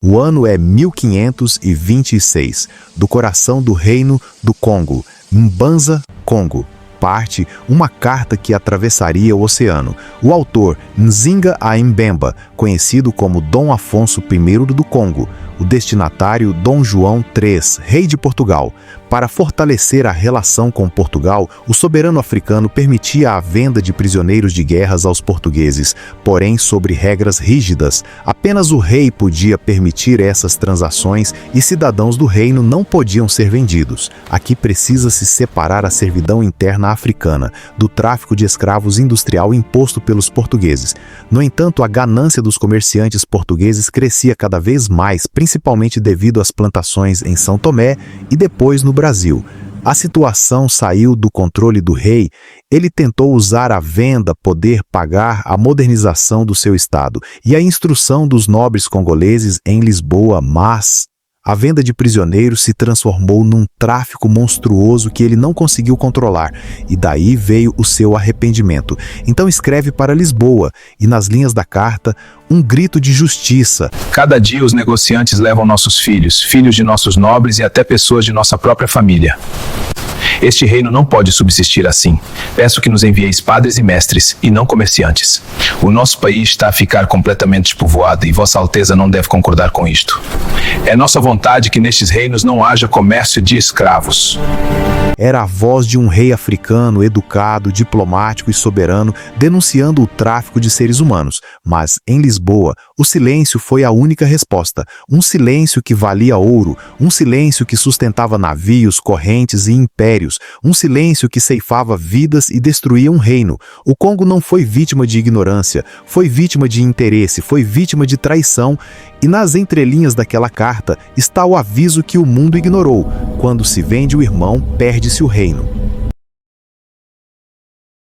O ano é 1526, do coração do reino do Congo, Mbanza, Congo. Parte uma carta que atravessaria o oceano. O autor, Nzinga a Mbemba, conhecido como Dom Afonso I do Congo. O destinatário, Dom João III, rei de Portugal. Para fortalecer a relação com Portugal, o soberano africano permitia a venda de prisioneiros de guerras aos portugueses, porém sobre regras rígidas. Apenas o rei podia permitir essas transações e cidadãos do reino não podiam ser vendidos. Aqui precisa-se separar a servidão interna africana do tráfico de escravos industrial imposto pelos portugueses. No entanto, a ganância dos comerciantes portugueses crescia cada vez mais, principalmente devido às plantações em São Tomé e depois no Brasil. A situação saiu do controle do rei. Ele tentou usar a venda, poder pagar, a modernização do seu estado e a instrução dos nobres congoleses em Lisboa, mas a venda de prisioneiros se transformou num tráfico monstruoso que ele não conseguiu controlar, e daí veio o seu arrependimento. Então escreve para Lisboa, e nas linhas da carta, um grito de justiça. Cada dia os negociantes levam nossos filhos, filhos de nossos nobres e até pessoas de nossa própria família. Este reino não pode subsistir assim. Peço que nos envieis padres e mestres, e não comerciantes. O nosso país está a ficar completamente despovoado, e Vossa Alteza não deve concordar com isto. É nossa vontade que nestes reinos não haja comércio de escravos. Era a voz de um rei africano, educado, diplomático e soberano, denunciando o tráfico de seres humanos. Mas, em Lisboa, o silêncio foi a única resposta. Um silêncio que valia ouro, um silêncio que sustentava navios, correntes e impérios, um silêncio que ceifava vidas e destruía um reino. O Congo não foi vítima de ignorância, foi vítima de interesse, foi vítima de traição, e nas entrelinhas daquela carta está o aviso que o mundo ignorou: quando se vende o irmão, perde-se o reino.